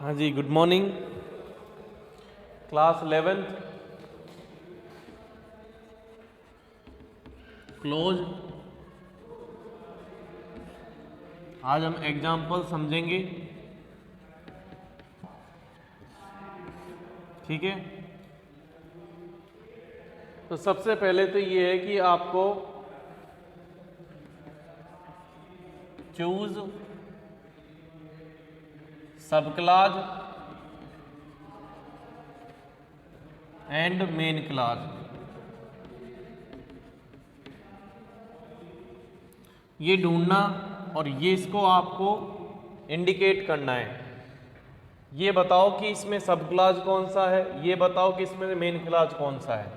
हाँ जी, good morning. Class 11 close. आज हम एग्जाम्पल समझेंगे, ठीक है। तो सबसे पहले तो ये है कि आपको चूज सब क्लास एंड मेन क्लास, ये ढूंढना और ये इसको आपको इंडिकेट करना है। ये बताओ कि इसमें सब क्लास कौन सा है, ये बताओ कि इसमें मेन क्लास कौन सा है।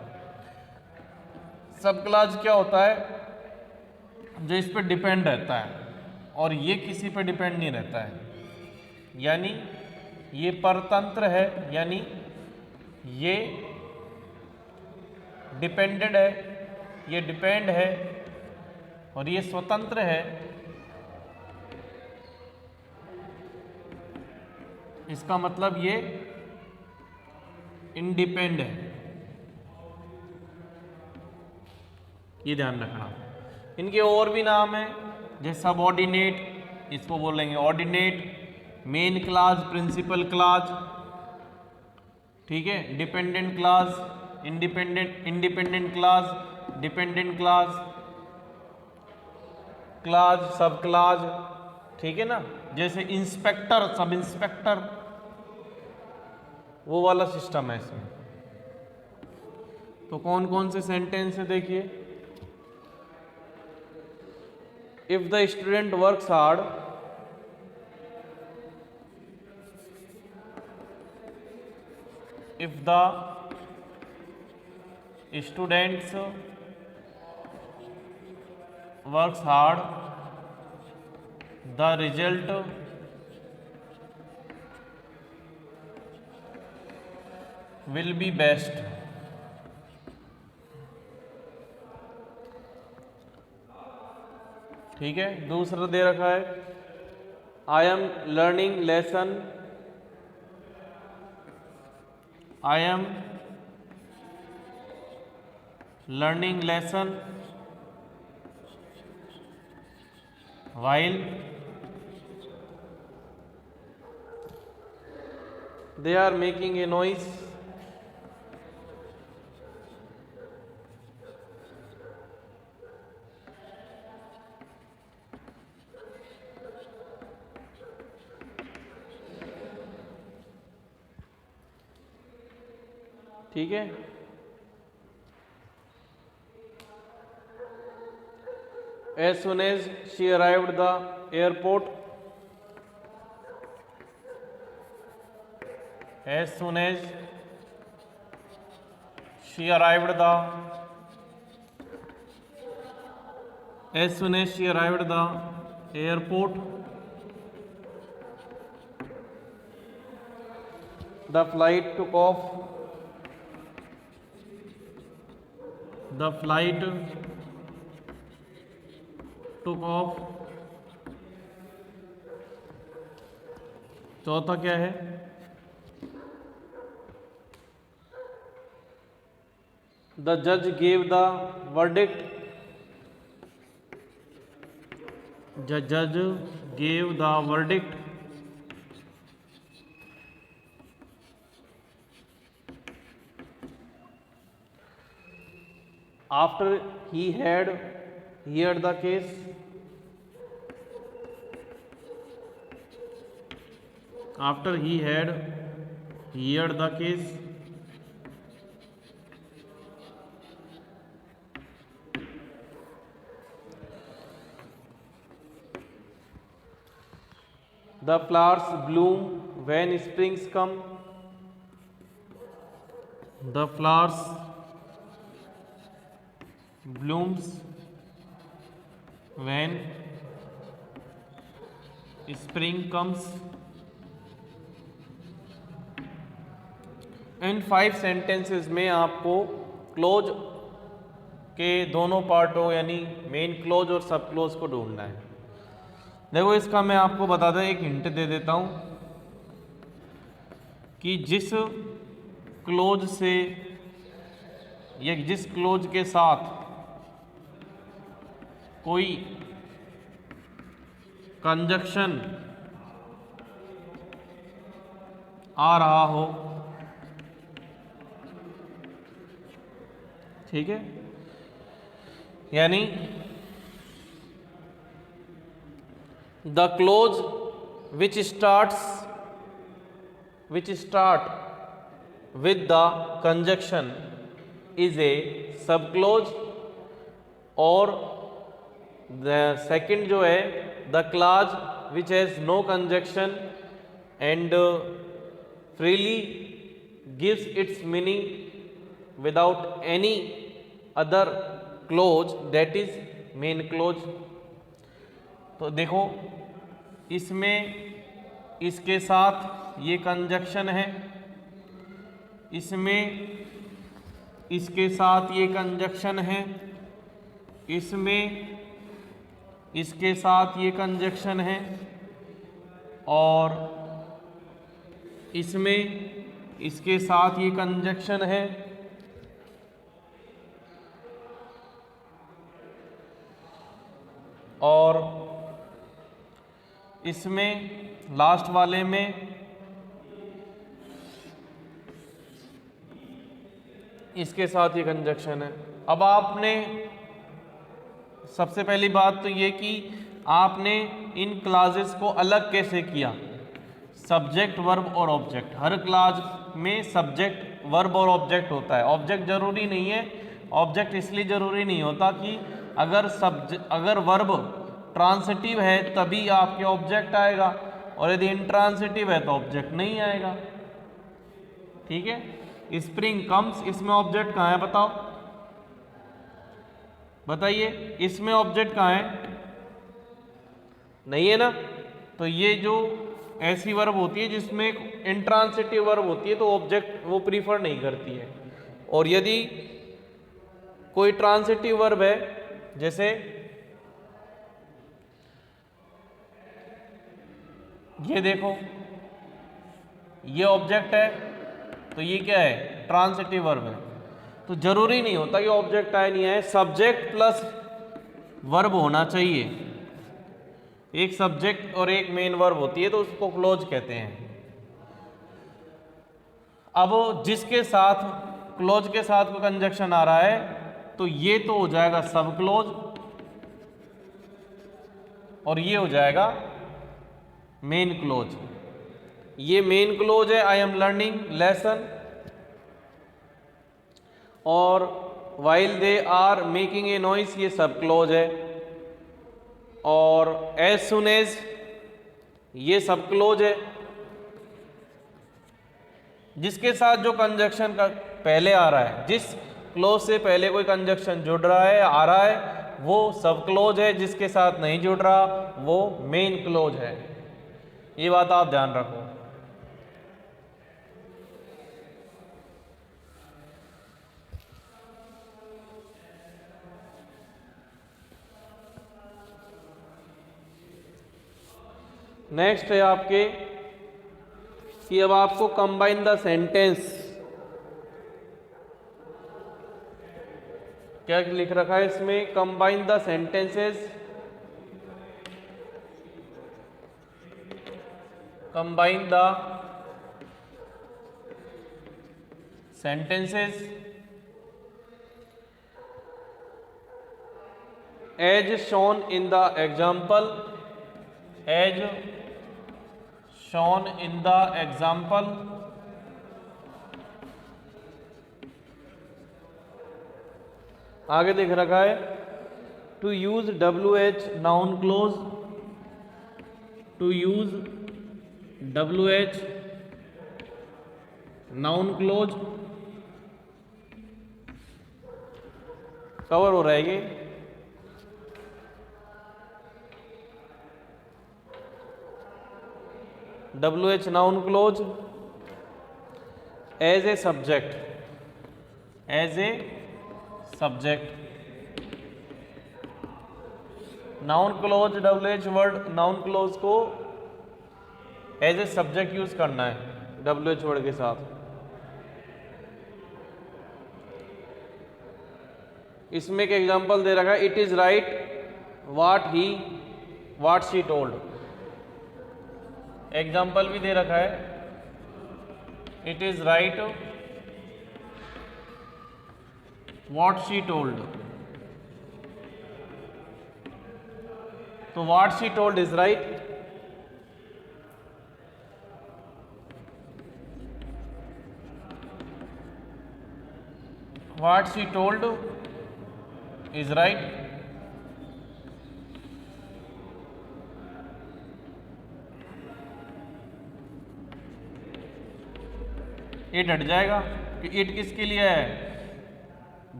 सब क्लास क्या होता है? जो इस पर डिपेंड रहता है और ये किसी पर डिपेंड नहीं रहता है, यानी ये परतंत्र है, यानी ये डिपेंडेड है, ये डिपेंड है और ये स्वतंत्र है। इसका मतलब ये इंडिपेंडेंट है, ये ध्यान रखना। इनके और भी नाम हैं, जैसे सबऑर्डिनेट, इसको बोलेंगे ordinate, main clause, principal clause, ठीक है, dependent clause, independent clause, dependent clause, clause, sub clause, ठीक है ना। जैसे इंस्पेक्टर, सब इंस्पेक्टर, वो वाला सिस्टम है इसमें। तो कौन कौन से सेंटेंस है देखिए। If the student works hard, if the students works hard, the result will be best। ठीक है। दूसरा दे रखा है, I am learning lesson, I am learning lesson while they are making a noise। ठीक है। As soon as she arrived the airport, as soon as she arrived the, as soon as she arrived the airport, the flight took off, the flight took off। चौथा क्या है? The judge gave the verdict, the judge gave the verdict। After he had heard the case, after he had heard the case, the flowers bloom when springs come, the flowers blooms when spring comes। In 5 sentences में आपको close के दोनों पार्टों यानी main close और सब close को ढूंढना है। देखो इसका मैं आपको बता दें, एक हिंट दे देता हूँ। कि जिस क्लोज से या जिस क्लोज के साथ कोई कंजक्शन आ रहा हो, ठीक है, यानी the close which start with the conjunction is a subclause, और the second जो है the clause which has no conjunction and freely gives its meaning without any other clause, that is main clause। तो देखो इसमें इसके साथ ये conjunction है, इसमें इसके साथ ये कंजक्शन है, इसमें इसके साथ ये कंजक्शन है, और इसमें इसके साथ ये कंजक्शन है, और इसमें लास्ट वाले में इसके साथ ये कंजक्शन है। अब आपने सबसे पहली बात तो ये कि आपने इन क्लासेस को अलग कैसे किया, सब्जेक्ट वर्ब और ऑब्जेक्ट। हर क्लास में सब्जेक्ट वर्ब और ऑब्जेक्ट होता है, ऑब्जेक्ट जरूरी नहीं है। ऑब्जेक्ट इसलिए जरूरी नहीं होता कि अगर वर्ब ट्रांसिटिव है तभी आपके ऑब्जेक्ट आएगा, और यदि इंट्रांसिटिव है तो ऑब्जेक्ट नहीं आएगा, ठीक है। स्प्रिंग कम्स, इसमें ऑब्जेक्ट कहाँ है बताओ, बताइए, इसमें ऑब्जेक्ट कहाँ है, नहीं है ना। तो ये जो ऐसी वर्ब होती है जिसमें इंट्रांसिटिव वर्ब होती है तो ऑब्जेक्ट वो प्रीफर नहीं करती है। और यदि कोई ट्रांसिटिव वर्ब है, जैसे ये देखो ये ऑब्जेक्ट है तो ये क्या है, ट्रांसिटिव वर्ब है, तो जरूरी नहीं होता कि ऑब्जेक्ट आए नहीं आए, सब्जेक्ट प्लस वर्ब होना चाहिए। एक सब्जेक्ट और एक मेन वर्ब होती है तो उसको क्लोज कहते हैं। अब जिसके साथ क्लोज के साथ कोई कंजक्शन आ रहा है तो ये तो हो जाएगा सब क्लोज, और ये हो जाएगा मेन क्लोज। ये मेन क्लोज है, आई एम लर्निंग लेसन, और while they are making a noise, ये सब क्लोज है, और एज सुन एज ये सब क्लोज है। जिसके साथ जो कंजक्शन का पहले आ रहा है, जिस क्लोज से पहले कोई कंजक्शन जुड़ रहा है आ रहा है वो सब क्लोज है, जिसके साथ नहीं जुड़ रहा वो मेन क्लोज है। ये बात आप ध्यान रखो। नेक्स्ट है आपके कि अब आपको कंबाइन द सेंटेंस, क्या लिख रखा है इसमें, combine the sentences, combine the sentences as shown in the example, as shown in the example, आगे देख रखा है to use WH noun clause, to use WH noun clause cover हो रहेगी। WH noun clause as a subject, as a subject, noun clause WH word noun clause को as a subject use करना है। WH word के साथ। इसमें एक example दे रखा है, it is right what she told. Example भी दे रखा है, it is right what she told. तो what she told is right. What she told is right. It हट जाएगा कि इट किसके लिए है,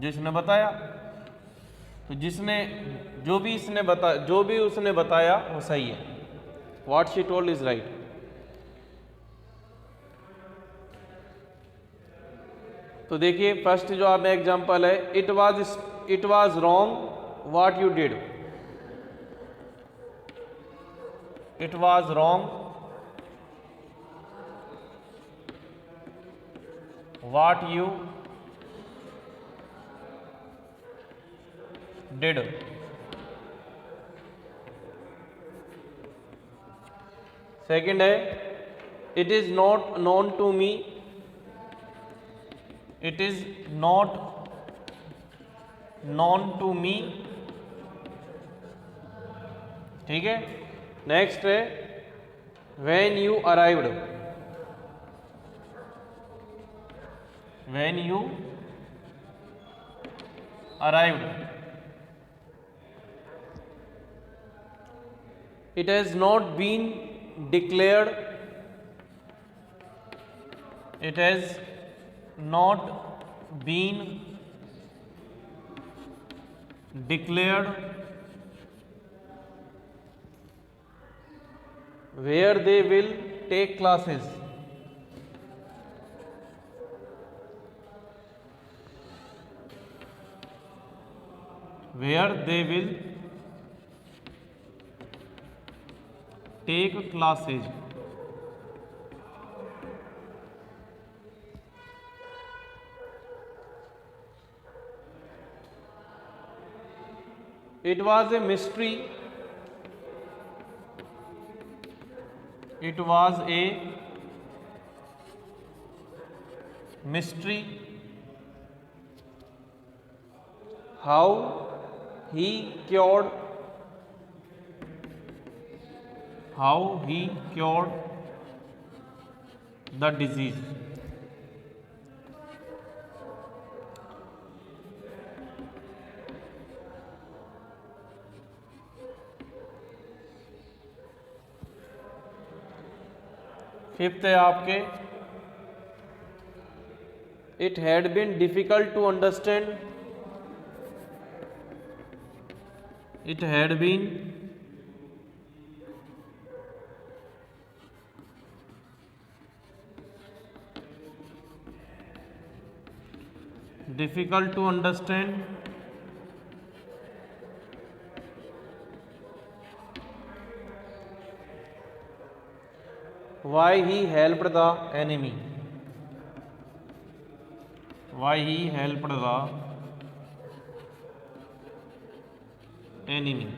जिसने बताया। तो जो भी उसने बताया वो सही है। What she told is right. तो देखिए फर्स्ट जो आप एग्जांपल है, it was wrong what you did. It was wrong what you did. Second है, it is not known to me. It is not known to me. ठीक है। Next है, when you arrived. When you arrived. It has not been declared. It has not been declared where they will take classes. Where they will take classes. It was a mystery. It was a mystery how he cured the disease. Fifth है आपके, it had been difficult to understand. It had been difficult to understand why he helped the enemy. Why he helped the enemy.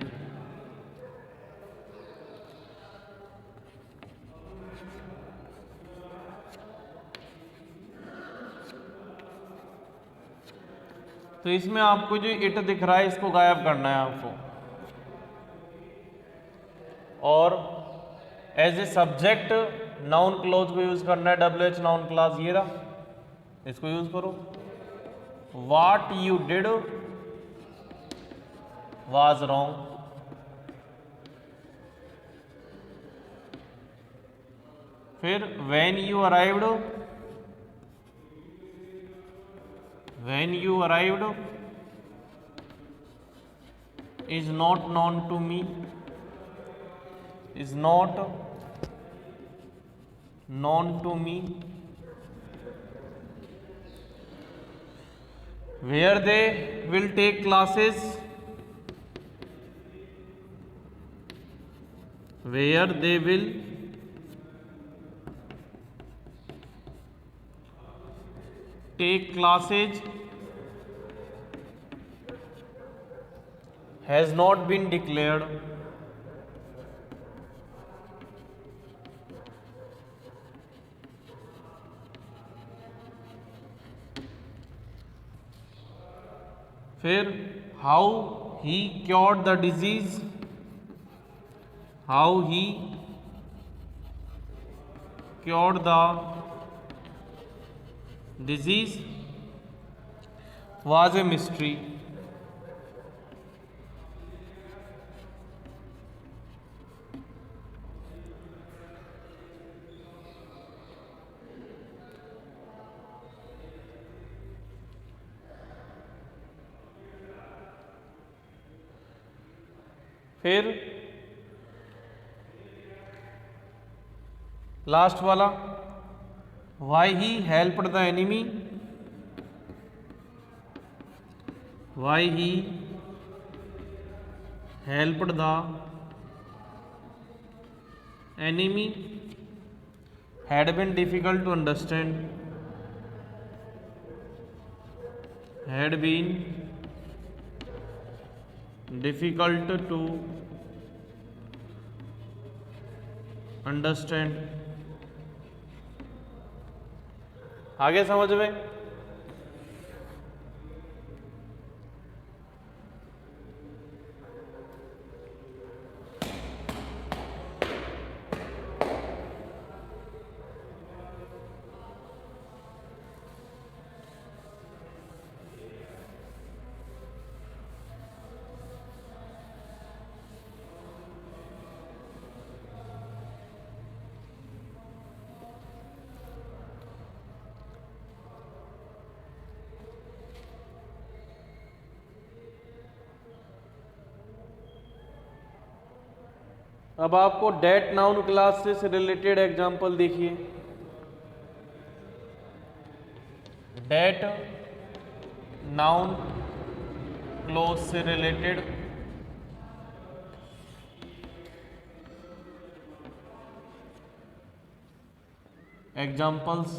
तो इसमें आपको जो it दिख रहा है इसको गायब करना है आपको, और as a subject noun clause को यूज करना है। WH नाउन क्लॉज ये रहा, इसको यूज करो। What you did was wrong. फिर when you arrived, when you arrived is not known to me, is not known to me. Where they will take classes, where they will take classes has not been declared. फिर how he cured the disease, how he cured the disease was a mystery. फिर last वाला why he helped the enemy, why he helped the enemy had been difficult to understand, had been difficult to understand. आगे समझ में? अब आपको that noun class से related example देखिए। That noun clause से related examples.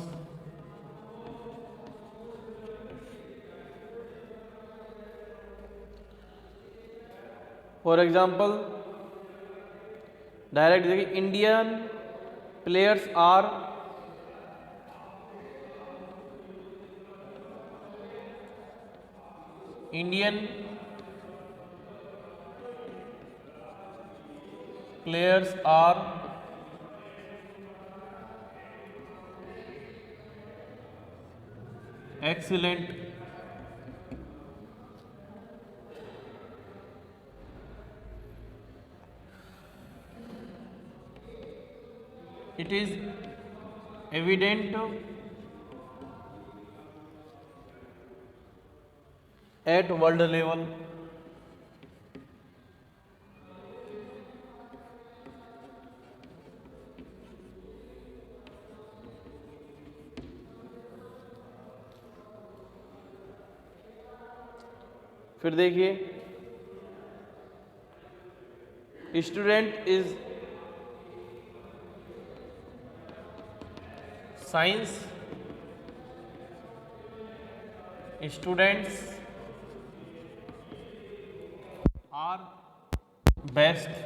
For example direct देखिए, Indian players are Indian players are excellent it is evident at world level। फिर देखिए, student is science, students are best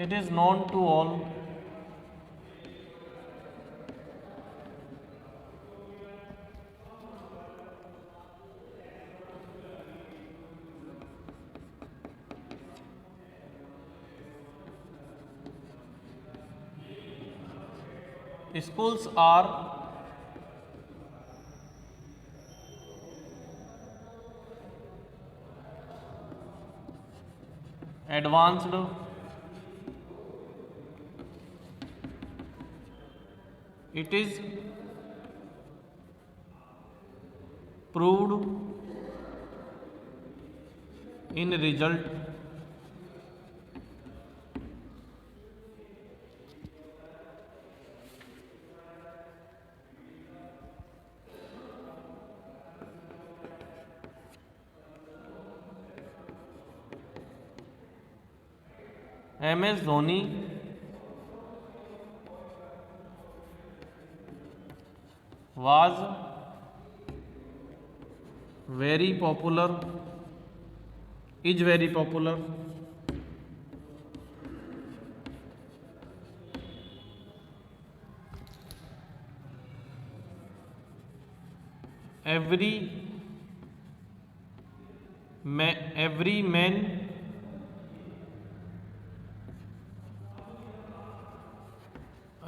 it is known to all schools are advanced it is proved in result MS Dhoni was very popular, is very popular every man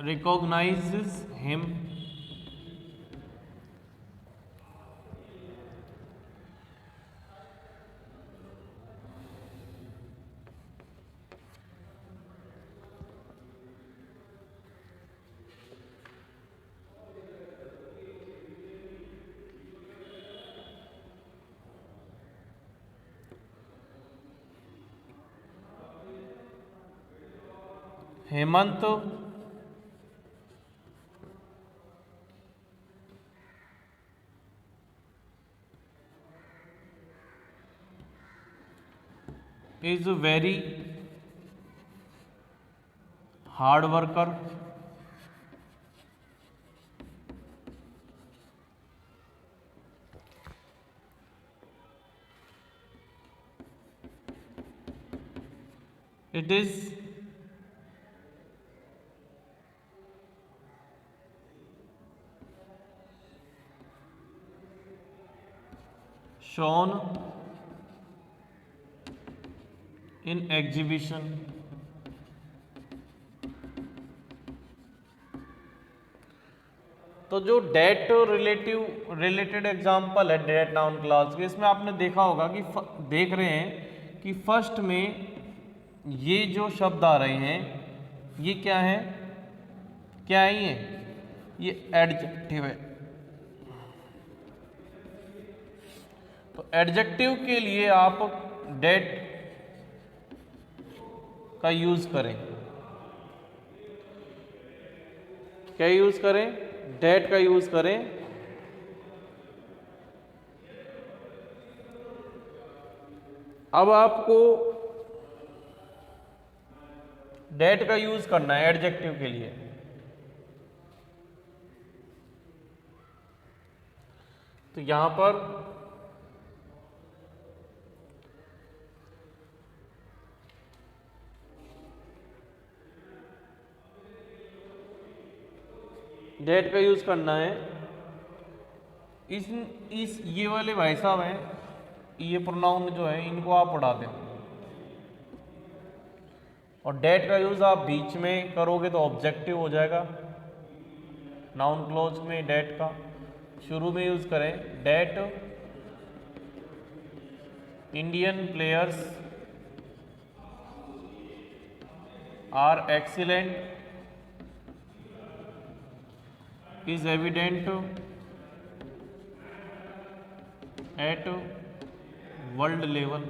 recognizes him. Hemant is a very hard worker. It is shown in exhibition. तो जो date related example है date noun class के, इसमें आपने देखा होगा कि देख रहे हैं कि फर्स्ट में ये जो शब्द आ रहे हैं ये क्या है, क्या है ये एडजेक्टिव है। तो एडजेक्टिव के लिए आप डेट का यूज करें, क्या यूज करें, डेट का यूज करें। अब आपको डेट का यूज करना है एडजेक्टिव के लिए। तो यहां पर डेट का यूज करना है। इस ये वाले भाई साहब हैं, ये प्रोनाउन जो है इनको आप उड़ा दें, और डेट का यूज आप बीच में करोगे तो ऑब्जेक्टिव हो जाएगा। नाउन क्लोज में डेट का शुरू में यूज करें, that Indian players are excellent is evident at world level।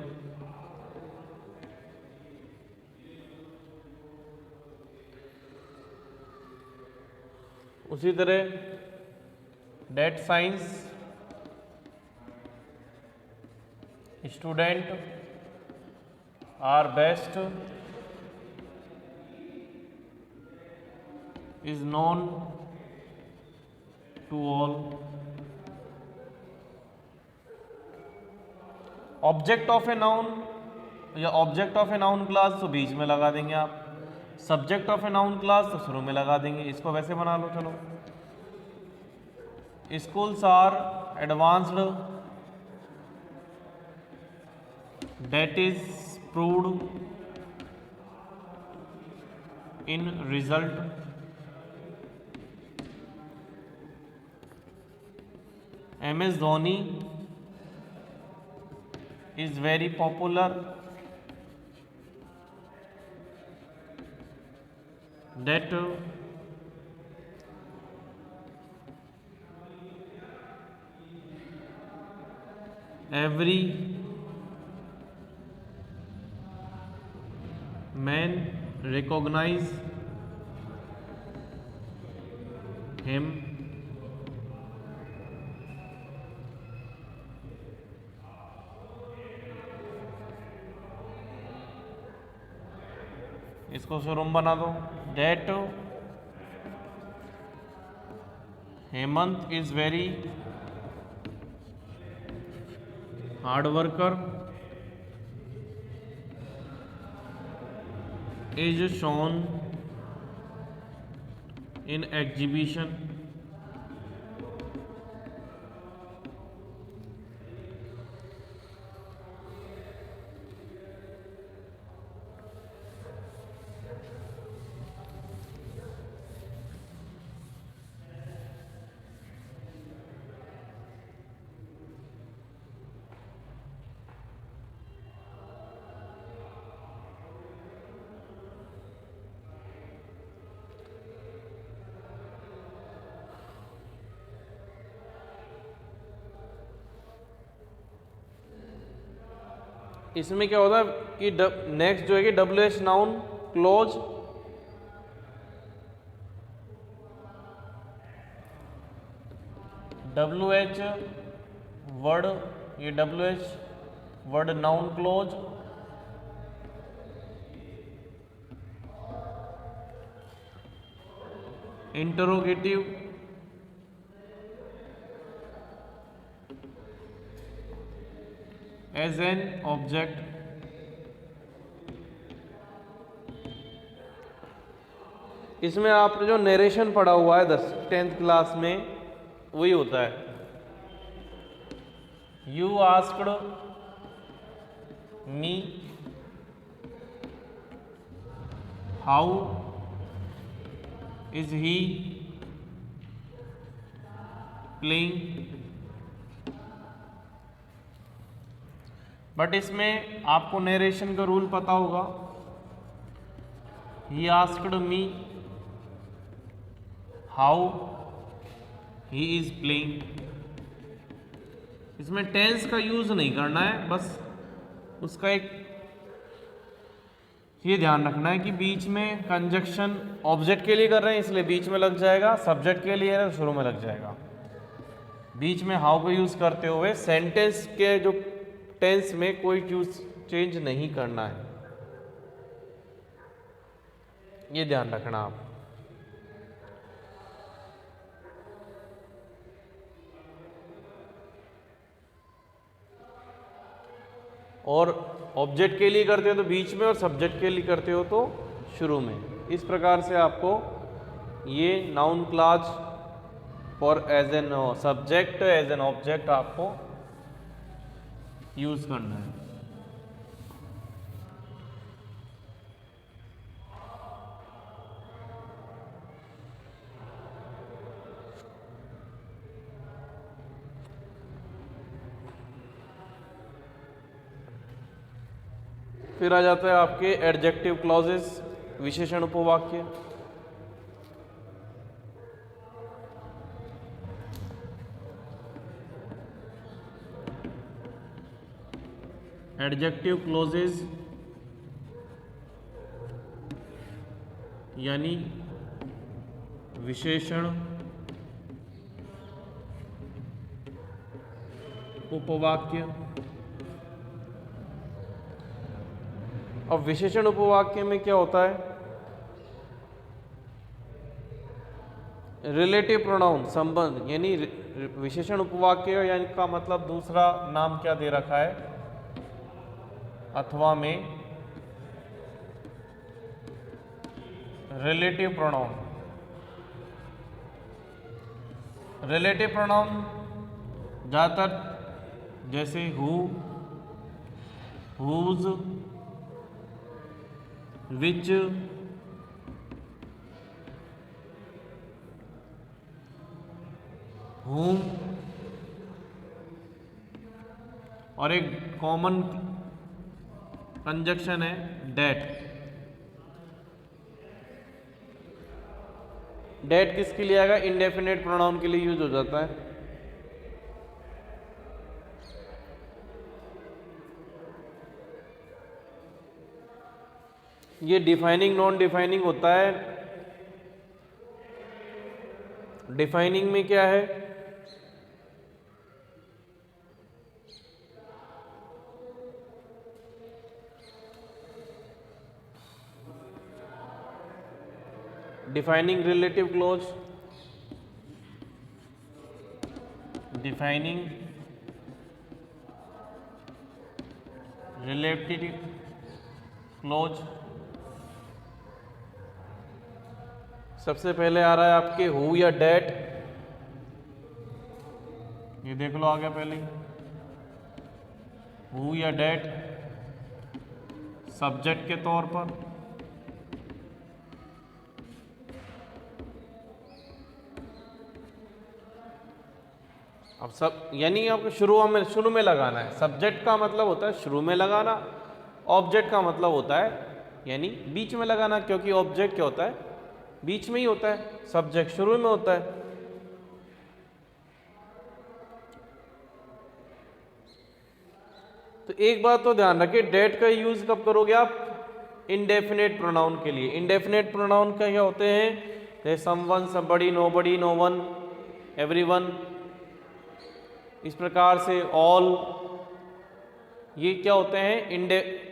उसी तरह that science student are best is known to all. Object of a noun या object of a noun clause तो बीच में लगा देंगे आप, subject of a noun clause तो शुरू में लगा देंगे। इसको वैसे बना लो, चलो। Schools are advanced that is proved in result. MS Dhoni is very popular that every man recognize him। इसको शुरू में बना दो, that Hemant is very hard worker is shown in exhibition इसमें क्या होता है कि नेक्स्ट जो है कि WH noun clause WH word, ये WH word noun clause interrogative as an object, इसमें आपने जो नरेशन पढ़ा हुआ है 10th क्लास में वही होता है। You asked me how is he playing, but इसमें आपको नरेशन का रूल पता होगा। He asked me how he is playing, इसमें टेंस का यूज नहीं करना है, बस उसका एक ये ध्यान रखना है कि बीच में कंजक्शन ऑब्जेक्ट के लिए कर रहे हैं इसलिए बीच में लग जाएगा, सब्जेक्ट के लिए है तो शुरू में लग जाएगा। बीच में हाउ का यूज करते हुए सेंटेंस के जो टेंस में कोई चेंज नहीं करना है, ये ध्यान रखना आप। और ऑब्जेक्ट के लिए करते हो तो बीच में और सब्जेक्ट के लिए करते हो तो शुरू में। इस प्रकार से आपको ये noun clause for as an subject as an object आपको यूज करना है। फिर आ जाता है आपके एडजेक्टिव क्लॉजेस, विशेषण उपवाक्य। एडजेक्टिव क्लॉजेस यानी विशेषण उपवाक्य। अब विशेषण उपवाक्य में क्या होता है, रिलेटिव प्रोनाउन संबंध, यानी विशेषण उपवाक्य यानी का मतलब दूसरा नाम क्या दे रखा है, अथवा में रिलेटिव प्रोनाउन। रिलेटिव प्रोनाउन ज़्यादातर जैसे हु, हुज, विच, whom और एक कॉमन कंजक्शन है डेट। डेट किसके लिए आएगा, इंडेफिनेट प्रोनाउन के लिए यूज हो जाता है। ये डिफाइनिंग नॉन डिफाइनिंग होता है। डिफाइनिंग में क्या है, defining relative close, defining relative close. सबसे पहले आ रहा है आपके हु या डेट, ये देख लो आ गया पहले हु या डेट सब्जेक्ट के तौर पर। अब सब यानी आपको शुरू में लगाना है। सब्जेक्ट का मतलब होता है शुरू में लगाना, ऑब्जेक्ट का मतलब होता है यानी बीच में लगाना, क्योंकि ऑब्जेक्ट क्या होता है बीच में ही होता है, सब्जेक्ट शुरू में होता है। तो एक बात तो ध्यान रखिए, डेट का यूज कब करोगे आप, इनडेफिनेट प्रोनाउन के लिए। इनडेफिनेट प्रोनाउन का क्या होते हैं, someone, somebody, nobody, no one, everyone, इस प्रकार से ऑल, ये क्या होते हैं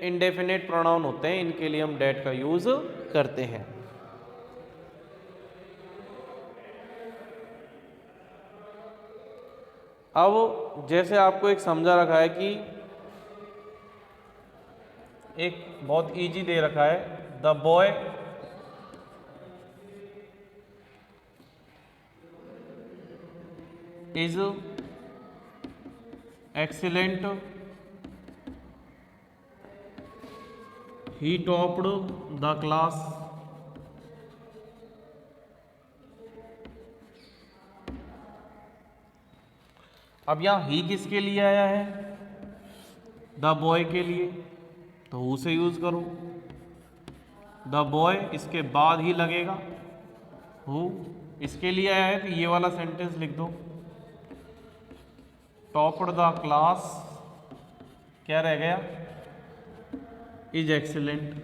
इनडेफिनेट प्रोनाउन होते हैं, इनके लिए हम डेट का यूज करते हैं। अब जैसे आपको एक समझा रखा है कि एक बहुत इजी दे रखा है, the boy is excellent, he topped the class. अब यहां ही किसके लिए आया है, द बॉय के लिए, तो हु से यूज करो। द बॉय इसके बाद ही लगेगा हु, इसके लिए आया है तो ये वाला सेंटेंस लिख दो, टॉप्ड द क्लास क्या रह गया, is excellent,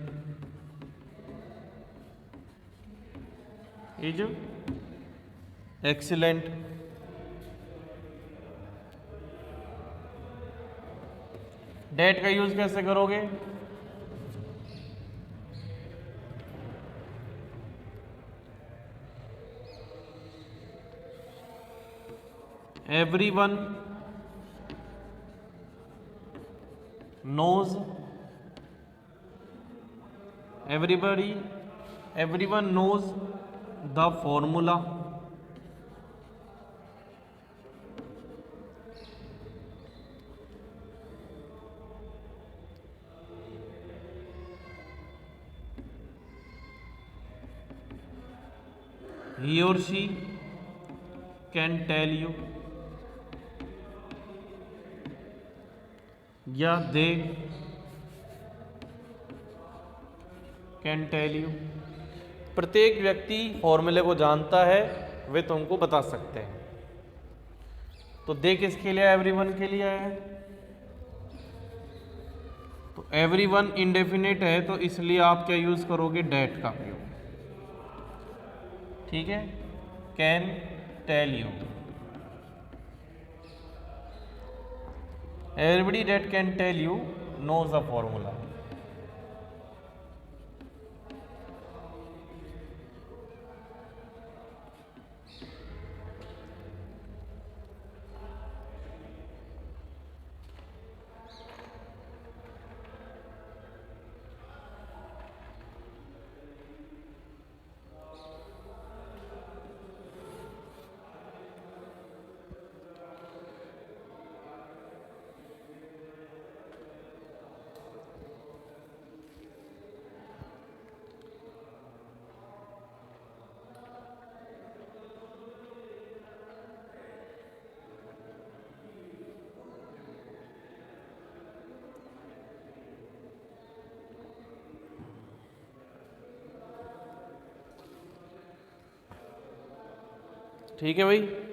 is excellent. That का यूज कैसे करोगे, everyone knows, everyone knows the formula, he or she can tell you, या दे कैन टेल यू। प्रत्येक व्यक्ति फॉर्मूले को जानता है, वे तुमको बता सकते हैं। तो दे किसके लिए, एवरीवन के लिए है, तो एवरीवन इंडेफिनिट है, तो इसलिए आप क्या यूज करोगे, डेट का प्रयोग। ठीक है, can tell you, everybody that can tell you knows the formula। ठीक है भाई।